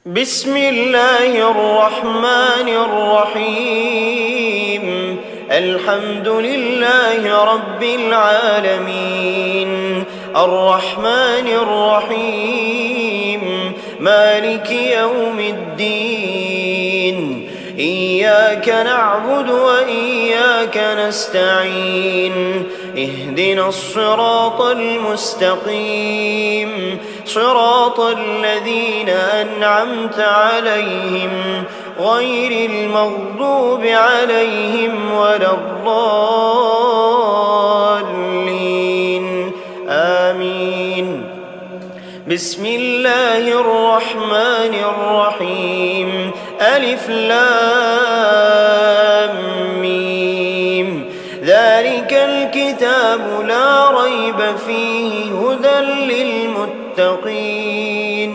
بسم الله الرحمن الرحيم. الحمد لله رب العالمين، الرحمن الرحيم، مالك يوم الدين. إياك نعبد وإياك نستعين، اهدنا الصراط المستقيم، صراط الذين أنعمت عليهم غير المغضوب عليهم ولا الضالين، آمين. بسم الله الرحمن الرحيم. ألف لام ميم. ذلك الكتاب لا ريب فيه هدى للمتقين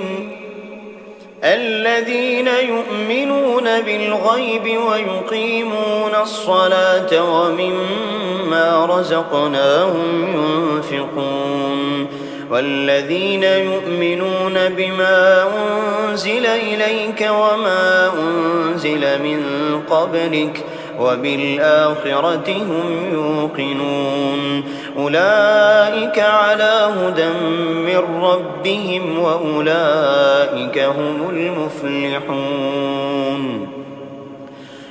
الذين يؤمنون بالغيب ويقيمون الصلاة ومما رزقناهم ينفقون والذين يؤمنون بما أنزل إليك وما أنزل من قبلك وبالآخرة هم يوقنون أولئك على هدى من ربهم وأولئك هم المفلحون.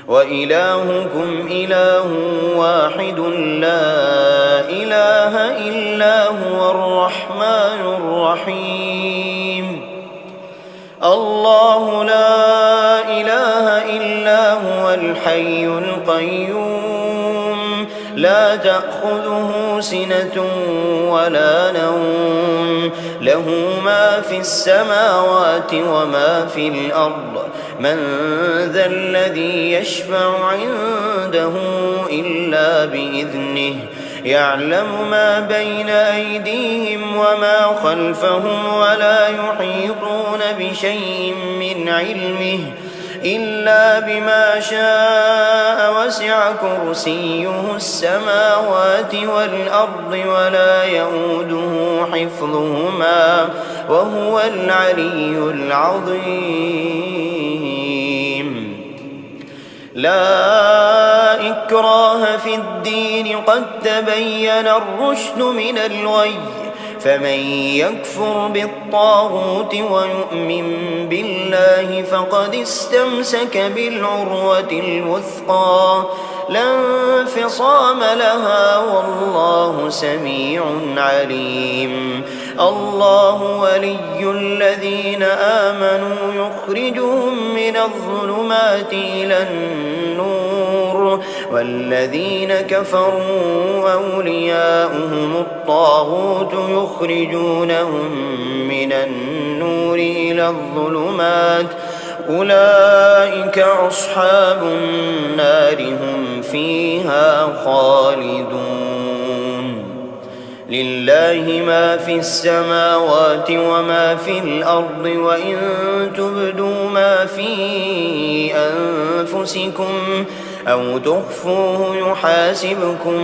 وإلهكم إله واحد لا إله إلا هو الرحمن الرحيم. الله لا إله إلا هو الحي القيوم، لا تأخذه سنة ولا نوم، له ما في السماوات وما في الأرض. من ذا الذي يشفع عنده إلا بإذنه، يعلم ما بين أيديهم وما خلفهم ولا يحيطون بشيء من علمه إلا بما شاء. وسع كرسيه السماوات والأرض ولا يؤوده حفظهما وهو العلي العظيم. لا إكراه في الدين، قد تبين الرشد من الغي، فمن يكفر بالطاغوت ويؤمن بالله فقد استمسك بالعروة الوثقى لا انفصام لها والله سميع عليم. الله ولي الذين آمنوا يخرجهم من الظلمات إلى النور، والذين كفروا أولياؤهم الطاغوت يخرجونهم من النور إلى الظلمات، أولئك أصحاب النار هم فيها خالدون. لله ما في السماوات وما في الأرض، وإن تبدوا ما في أنفسكم أو تخفوه يحاسبكم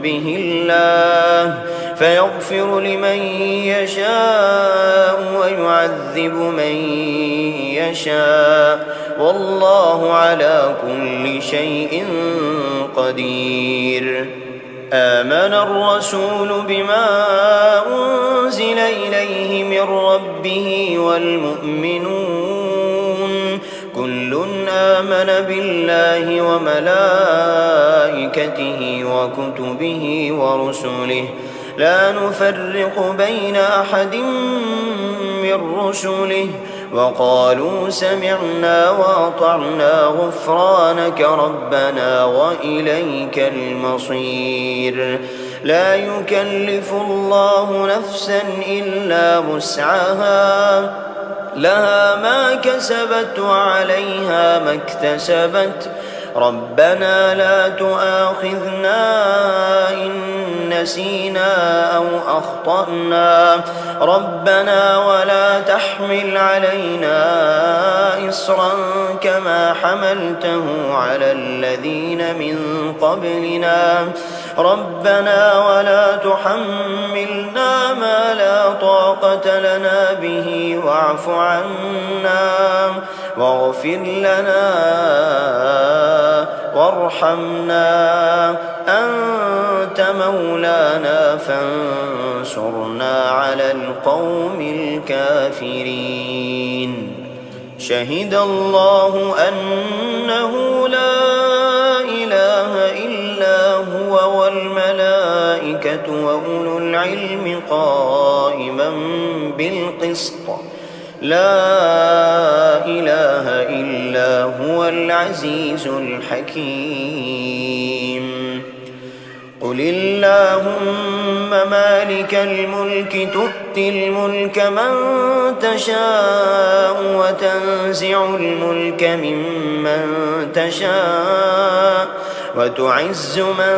به الله، فيغفر لمن يشاء ويعذب من يشاء، والله على كل شيء قدير. آمن الرسول بما أنزل إليه من ربه والمؤمنون كل آمن بالله وملائكته وكتبه ورسله لا نفرق بين أحد من رسله وقالوا سمعنا وأطعنا غفرانك ربنا وإليك المصير. لا يكلف الله نفسا إلا وسعها، لها ما كسبت وعليها ما اكتسبت. ربنا لا تؤاخذنا إن نسينا أو أخطأنا، ربنا ولا تحمل علينا إصرا كما حملته على الذين من قبلنا، ربنا ولا تحملنا ما لا طاقة لنا به واعف عنا واغفر لنا وارحمنا، أنت مولانا فانصرنا على القوم الكافرين. شهد الله أنه لا إله إلا هو والملائكة وأولو العلم قائما بالقسط، لا إله إلا هو العزيز الحكيم. قل اللهم مالك الملك تؤتي الملك من تشاء وتنزع الملك ممن تشاء وتعز من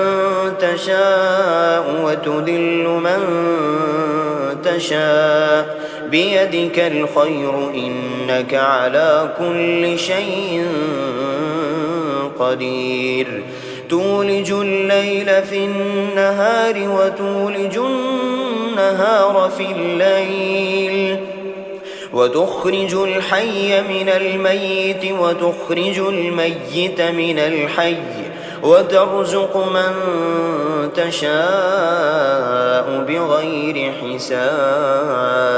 تشاء وتذل من تشاء، بيدك الخير إنك على كل شيء قدير. تولج الليل في النهار وتولج النهار في الليل، وتخرج الحي من الميت وتخرج الميت من الحي، وترزق من تشاء بغير حساب.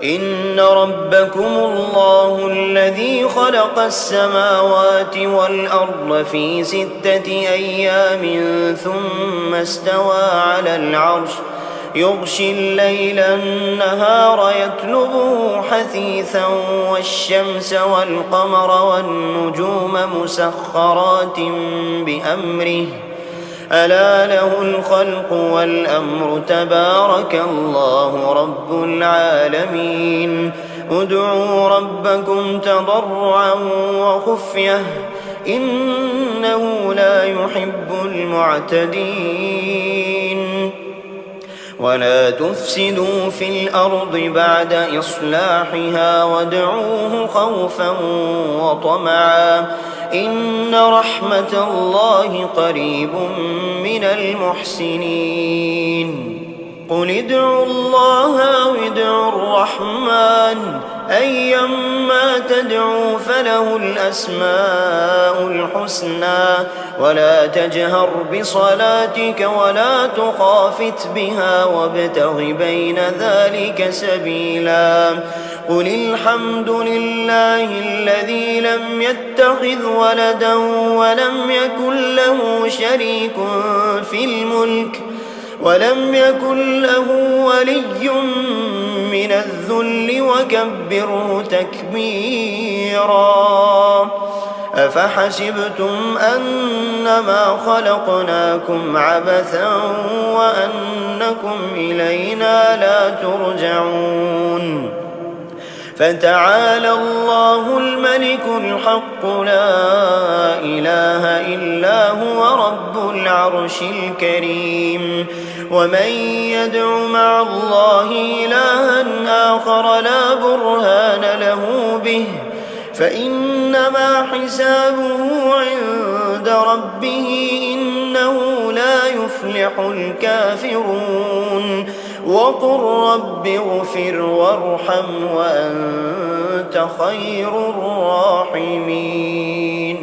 إن ربكم الله الذي خلق السماوات والأرض في 6 أيام ثم استوى على العرش، يغشي الليل النهار يطلبه حثيثا، والشمس والقمر والنجوم مسخرات بأمره، ألا له الخلق والأمر، تبارك الله رب العالمين. ادعوا ربكم تضرعا وخفية إنه لا يحب المعتدين. ولا تفسدوا في الأرض بعد إصلاحها وادعوه خوفا وطمعا، إن رحمة الله قريب من المحسنين. قل ادعوا الله أو ادعوا الرحمن، أيما تدعوا فله الأسماء الحسنى، ولا تجهر بصلاتك ولا تخافت بها وابتغ بين ذلك سبيلا. قل الحمد لله الذي لم يتخذ ولدا ولم يكن له شريك في الملك ولم يكن له ولي من الذل وكبره تكبيرا. أفحسبتم أنما خلقناكم عبثا وأنكم إلينا لا ترجعون. فتعالى الله الملك الحق لا إله إلا هو رب العرش الكريم. ومن يدع مع الله إلها آخر لا برهان له به فإنما حسابه عند ربه إنه لا يفلح الكافرون. وقل رب اغفر وارحم وأنت خير الراحمين.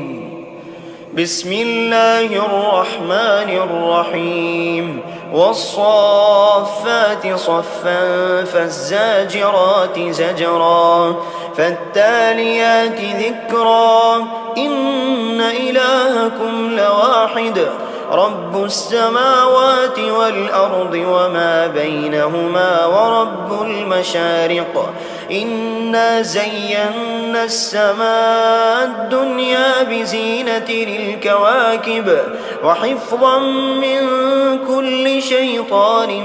بسم الله الرحمن الرحيم. والصافات صفا فالزاجرات زجرا فالتاليات ذكرا إن إلهكم لواحد رب السماوات والأرض وما بينهما ورب المشارق. إنا زينا السماء الدنيا بزينة للكواكب وحفظا من كل شيطان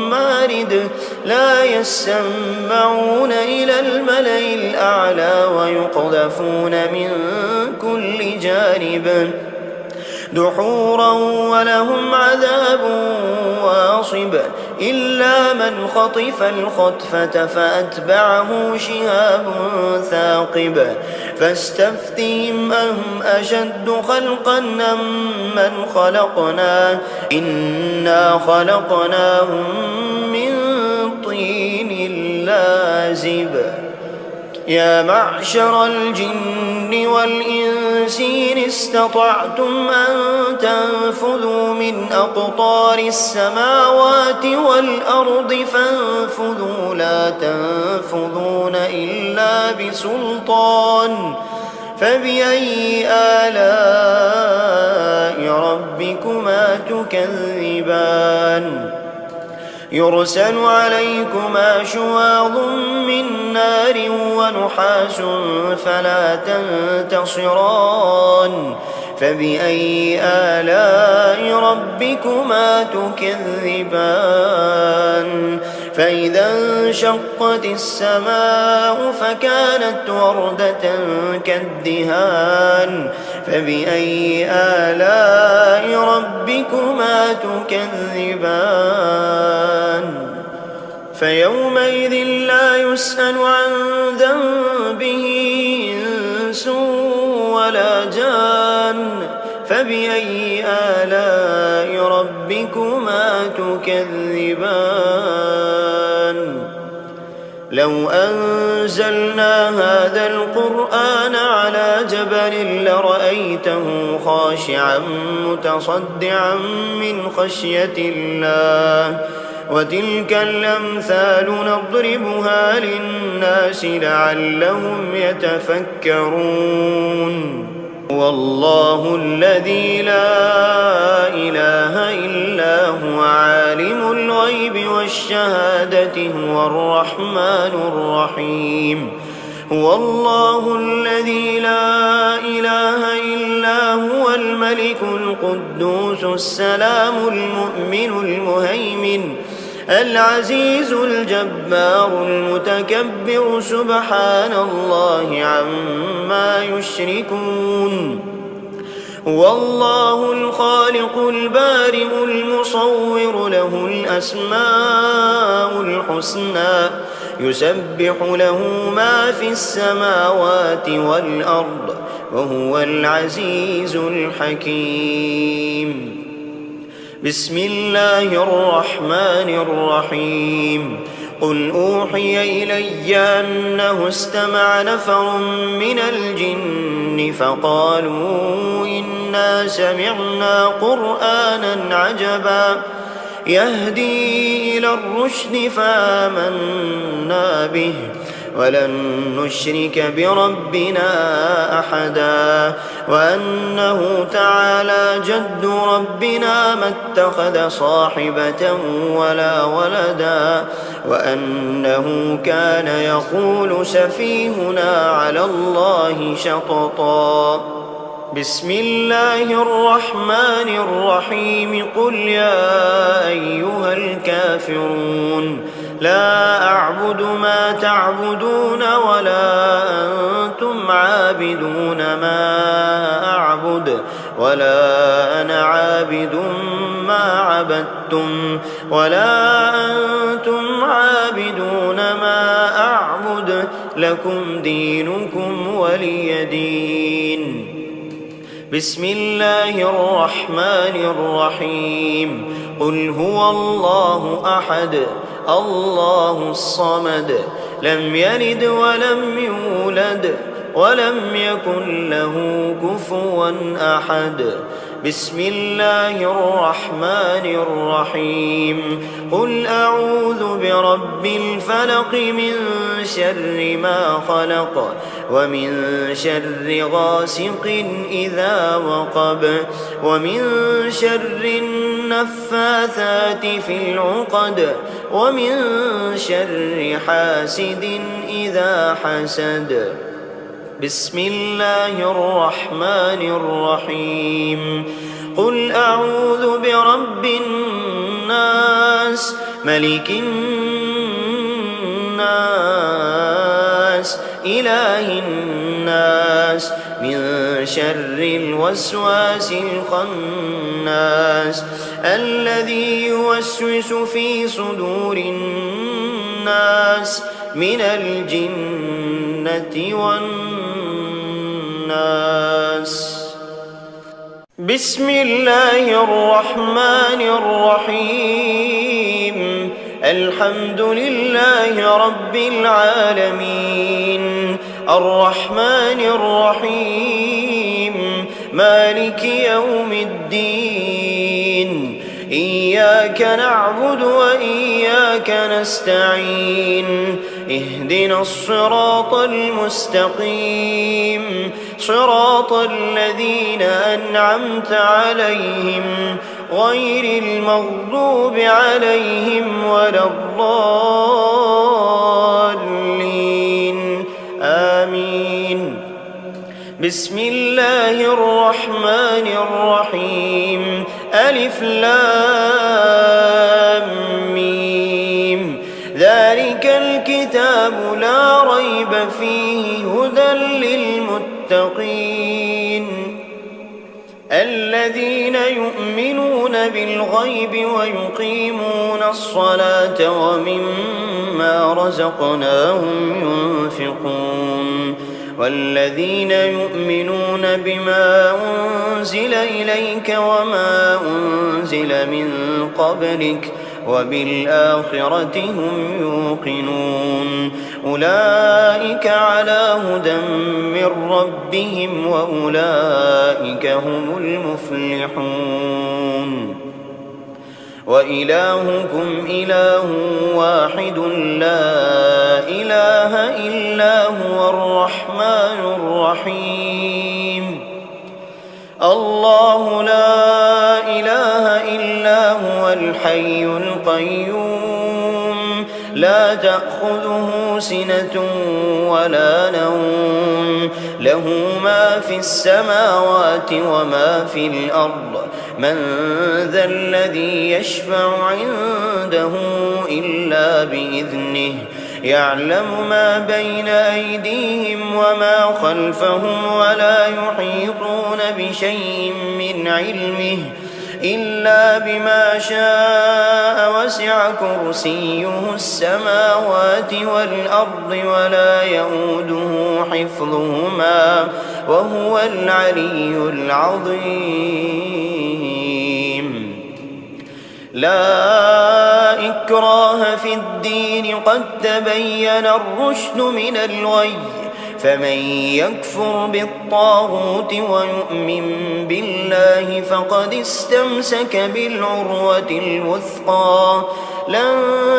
مارد. لا يسمعون إلى الملأ الأعلى ويقذفون من كل جانب دحورا ولهم عذاب واصب. إلا من خطف الخطفة فأتبعه شهاب ثاقب. فاستفتهم أهم أشد خلقا أم من خلقنا إنا خلقناهم من طين لازب. يا معشر الجن والإنس إن استطعتم أن تنفذوا من أقطار السماوات والأرض فانفذوا لا تنفذون إلا بسلطان فبأي آلاء ربكما تكذبان يرسل عليكما شواظ من نار ونحاس فلا تنتصران فبأي آلاء ربكما تكذبان فإذا انشقت السماء فكانت وردة كالدهان فبأي آلاء ربكما تكذبان فيومئذ لا يسأل عن ذنبه إنس ولا جان فبأي آلاء ربكما تكذبان لو أنزلنا هذا القرآن على جبل لرأيته خاشعا متصدعا من خشية الله وتلك الأمثال نضربها للناس لعلهم يتفكرون والله الذي لا إله إلا هو عالم الغيب والشهادة هو الرحمن الرحيم هو الله الذي لا إله إلا هو الملك القدوس السلام المؤمن المهيمن العزيز الجبار المتكبر سبحان الله عما يشركون هو الله الخالق البارئ المصور له الأسماء الحسنى يسبح له ما في السماوات والأرض وهو العزيز الحكيم بسم الله الرحمن الرحيم قل أوحي إلي أنه استمع نفر من الجن فقالوا إنا سمعنا قرآنا عجبا يهدي إلى الرشد فآمنا به ولن نشرك بربنا أحدا وأنه تعالى جد ربنا ما اتخذ صاحبة ولا ولدا وأنه كان يقول سفيهنا على الله شططا بسم الله الرحمن الرحيم قل يا أيها الكافرون لا أعبد ما تعبدون ولا أنتم عابدون ما أعبد ولا أنا عابد ما عبدتم ولا أنتم عابدون ما أعبد لكم دينكم ولي دين بسم الله الرحمن الرحيم قل هو الله أحد الله الصمد لم يلد ولم يولد ولم يكن له كفوا أحد بسم الله الرحمن الرحيم قل أعوذ برب الفلق من شر ما خلق ومن شر غاسق إذا وقب ومن شر النفاثات في العقد ومن شر حاسد إذا حسد بسم الله الرحمن الرحيم قل أعوذ برب الناس ملك الناس إله الناس من شر الوسواس الخناس الذي يوسوس في صدور الناس من الجنة والناس بسم الله الرحمن الرحيم الحمد لله رب العالمين الرحمن الرحيم مالك يوم الدين إياك نعبد وإياك نستعين اهدنا الصراط المستقيم صراط الذين أنعمت عليهم غير المغضوب عليهم ولا الضالين آمين. بسم الله الرحمن الرحيم ألف لام ميم ذلك الكتاب لا ريب فيه هدى للمتقين الذين يؤمنون بالغيب ويقيمون الصلاة ومما رزقناهم ينفقون والذين يؤمنون بما أنزل إليك وما أنزل من قبلك وبالآخرة هم يوقنون أولئك على هدى من ربهم وأولئك هم المفلحون وإلهكم إله واحد لا إله إلا هو الرحمن الرحيم الله لا إله إلا هو الحي القيوم لا تأخذه سنة ولا نوم له ما في السماوات وما في الأرض من ذا الذي يشفع عنده إلا بإذنه يعلم ما بين أيديهم وما خلفهم ولا يحيطون بشيء من علمه إلا بما شاء وسع كرسيه السماوات والأرض ولا يؤوده حفظهما وهو العلي العظيم لا إكراه في الدين قد تبين الرشد من الغي فمن يكفر بالطاغوت ويؤمن بالله فقد استمسك بالعروة الوثقى لا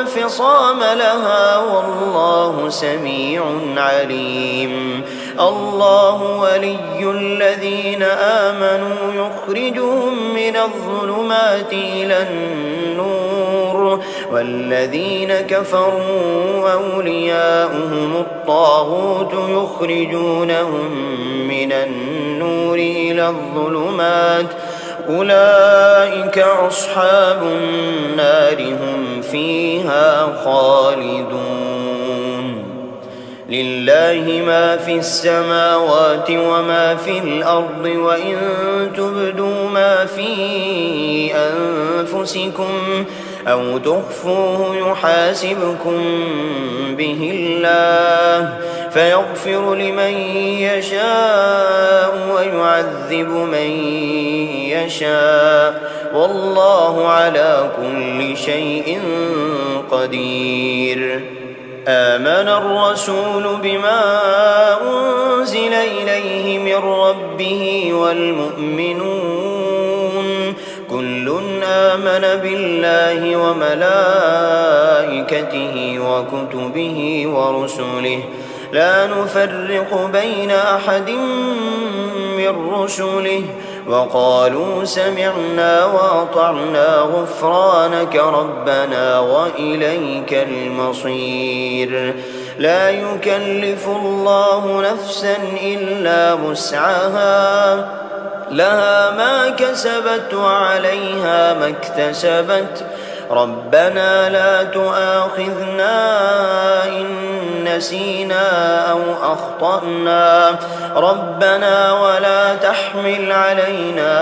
انفصام لها والله سميع عليم الله ولي الذين آمنوا يخرجهم من الظلمات إلى النور والذين كفروا أولياؤهم الطاغوت يخرجونهم من النور إلى الظلمات أولئك أصحاب النار هم فيها خالدون لله ما في السماوات وما في الأرض وإن تبدوا ما في أنفسكم أو تخفوه يحاسبكم به الله فيغفر لمن يشاء ويعذب من يشاء والله على كل شيء قدير آمن الرسول بما أنزل إليه من ربه والمؤمنون كل آمن بالله وملائكته وكتبه ورسله لا نفرق بين أحد من رسله وقالوا سمعنا وأطعنا غفرانك ربنا وإليك المصير لا يكلف الله نفسا إلا وسعها لها ما كسبت وعليها ما اكتسبت ربنا لا تؤاخذنا إن نسينا أو أخطأنا ربنا ولا تحمل علينا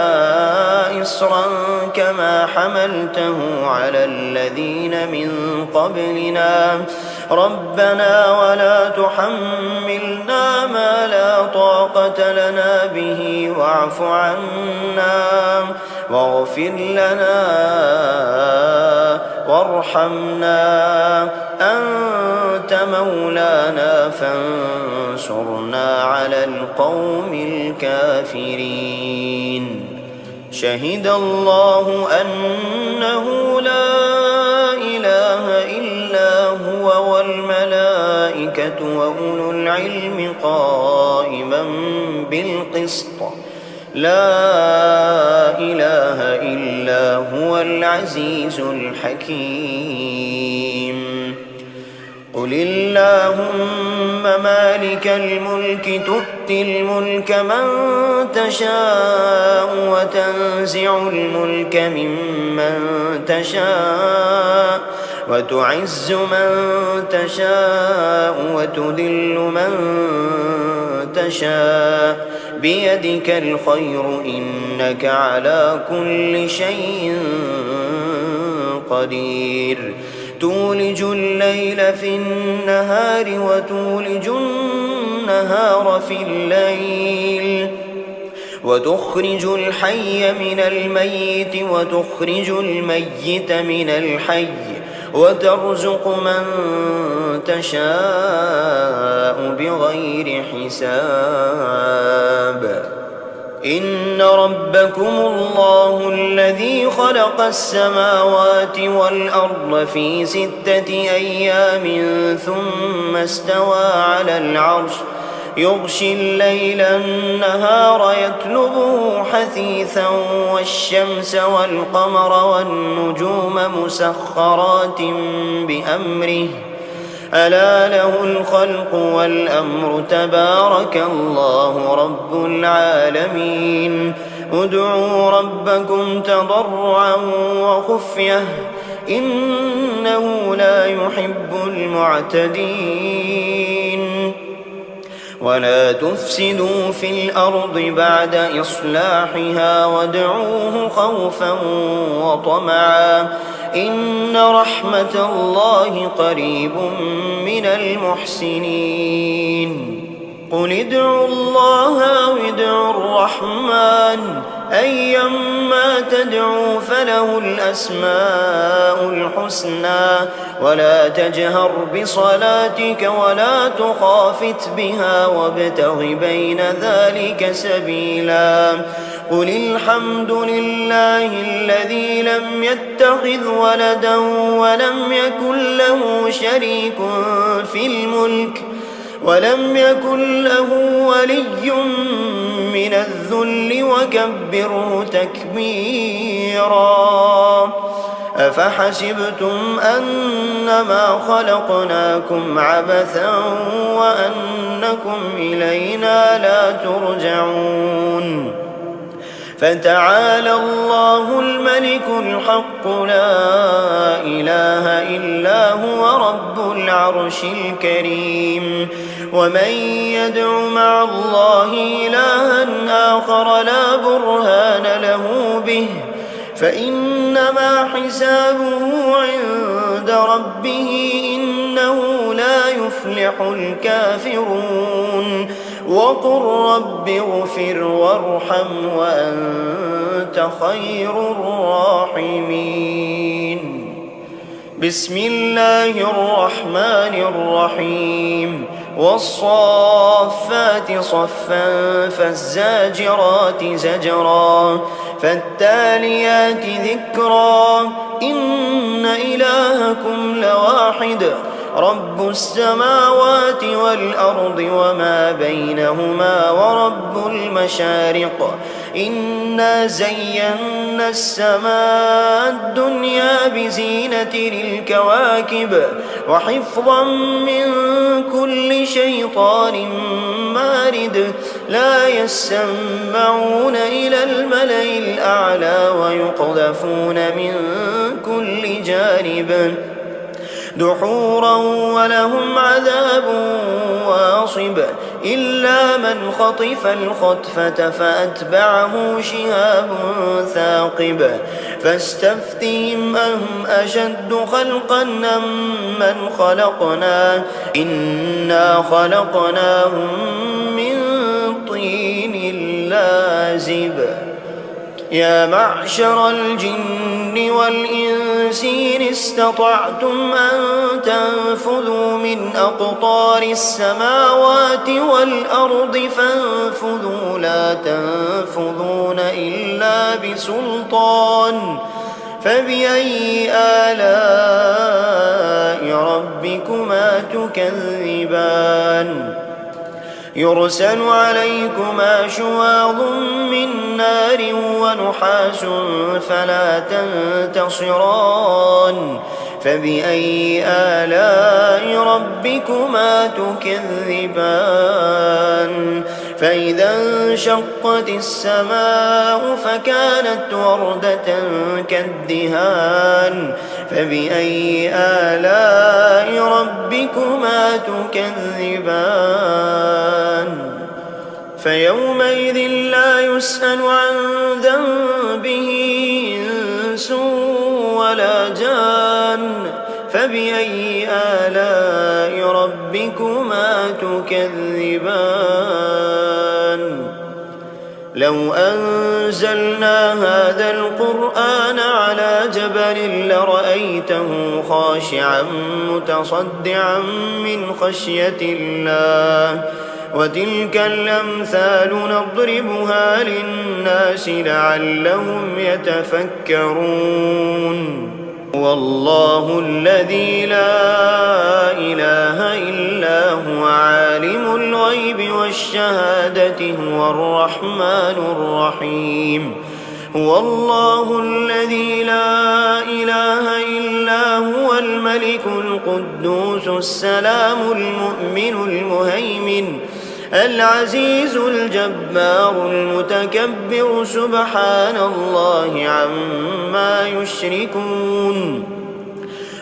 إصرا كما حملته على الذين من قبلنا ربنا ولا تحملنا ما لا طاقة لنا به واعف عنا واغفر لنا وارحمنا، أنت مولانا فانصرنا على القوم الكافرين. شهد الله أنه لا إله إلا هو والملائكة وأولو العلم قائما بالقسط، لا إله إلا هو العزيز الحكيم. قل اللهم مالك الملك تؤتي الملك من تشاء وتنزع الملك ممن تشاء وتعز من تشاء وتذل من تشاء بيدك الخير إنك على كل شيء قدير. تولج الليل في النهار وتولج النهار في الليل، وتخرج الحي من الميت وتخرج الميت من الحي، وترزق من تشاء بغير حساب. إن ربكم الله الذي خلق السماوات والأرض في 6 أيام ثم استوى على العرش، يغشي الليل النهار يطلبه حثيثا، والشمس والقمر والنجوم مسخرات بأمره، ألا له الخلق والأمر، تبارك الله رب العالمين. ادعوا ربكم تضرعا وخفية إنه لا يحب المعتدين. ولا تفسدوا في الأرض بعد إصلاحها وادعوه خوفا وطمعا إن رحمة الله قريب من المحسنين. قل ادعوا الله أو ادعوا الرحمن أيما تدعوا فله الأسماء الحسنى، ولا تجهر بصلاتك ولا تخافت بها وابتغ بين ذلك سبيلا. قل الحمد لله الذي لم يتخذ ولدا ولم يكن له شريك في الملك ولم يكن له ولي من الذل وكبره تكبيرا. أفحسبتم أنما خلقناكم عبثا وأنكم إلينا لا ترجعون. فتعالى الله الملك الحق لا إله إلا هو رب العرش الكريم. ومن يدع مع الله إلها آخر لا برهان له به فإنما حسابه عند ربه إنه لا يفلح الكافرون. وقل رب اغفر وارحم وأنت خير الراحمين. بسم الله الرحمن الرحيم. والصافات صفا فالزاجرات زجرا فالتاليات ذكرا إن إلهكم لواحد رب السماوات والأرض وما بينهما ورب المشارق. إنا زينا السماء الدنيا بزينة للكواكب وحفظا من كل شيطان مارد. لا يسمعون إلى الملأ الأعلى ويقذفون من كل جانب دحورا ولهم عذاب واصب. إلا من خطف الخطفة فأتبعه شهاب ثاقب. فاستفتهم أهم أشد خلقا أم من خلقنا إنا خلقناهم من طين لازب. يا معشر الجن والجن والإنس إن استطعتم أن تنفذوا من أقطار السماوات والأرض فانفذوا لا تنفذون إلا بسلطان فبأي آلاء ربكما تكذبان يرسل عليكما شواظ من نار ونحاس فلا تنتصران فبأي آلاء ربكما تكذبان فإذا انشقت السماء فكانت وردة كالدهان فبأي آلاء ربكما تكذبان فيومئذ لا يسأل عن ذنبه إنس ولا جان فبأي آلاء ربكما تكذبان لو أنزلنا هذا القرآن على جبل لرأيته خاشعا متصدعا من خشية الله وتلك الأمثال نضربها للناس لعلهم يتفكرون والله الذي لا إله إلا هو عالم الغيب والشهادة هو الرحمن الرحيم هو الله الذي لا إله إلا هو الملك القدوس السلام المؤمن المهيمن العزيز الجبار المتكبر سبحان الله عما يشركون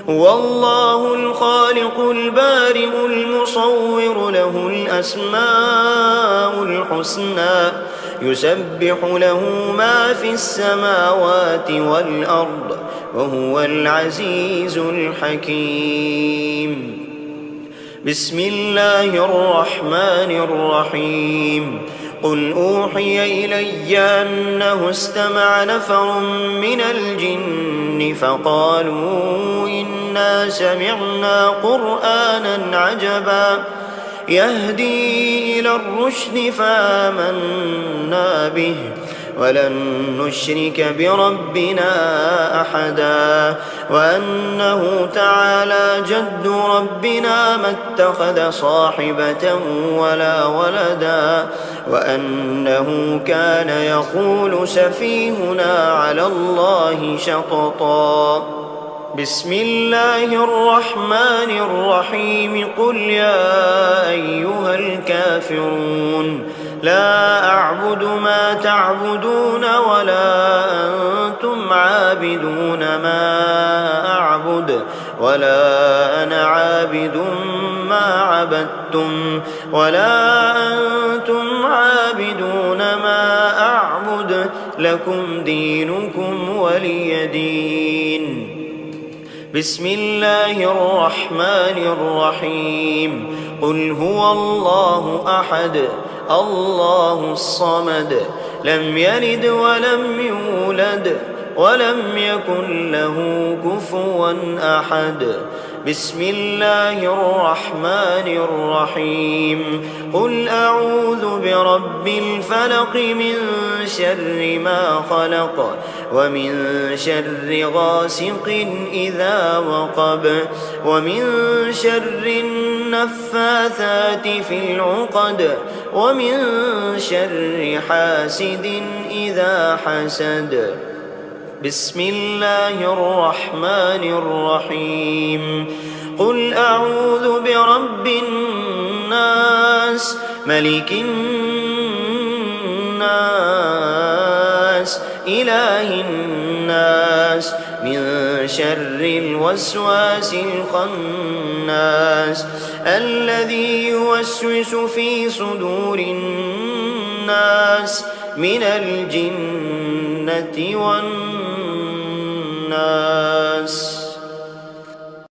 هو الله الخالق البارئ المصور له الأسماء الحسنى يسبح له ما في السماوات والأرض وهو العزيز الحكيم بسم الله الرحمن الرحيم قل أوحي إلي أنه استمع نفر من الجن فقالوا إنا سمعنا قرآنا عجبا يهدي إلى الرشد فآمنا به ولن نشرك بربنا أحدا وأنه تعالى جد ربنا ما اتخذ صاحبة ولا ولدا وأنه كان يقول سفيهنا على الله شططا بسم الله الرحمن الرحيم قل يا أيها الكافرون لا أعبد ما تعبدون ولا أنتم عابدون ما أعبد ولا أنا عابد ما عبدتم ولا أنتم عابدون ما أعبد لكم دينكم ولي دين بسم الله الرحمن الرحيم قل هو الله أحد الله الصمد لم يلد ولم يولد ولم يكن له كفوا أحد بسم الله الرحمن الرحيم قل أعوذ برب الفلق من شر ما خلق ومن شر غاسق إذا وقب ومن شر النفاثات في العقد ومن شر حاسد إذا حسد بسم الله الرحمن الرحيم قل أعوذ برب الناس ملك الناس إله الناس من شر الوسواس الخناس الذي يوسوس في صدور الناس من الجنة والناس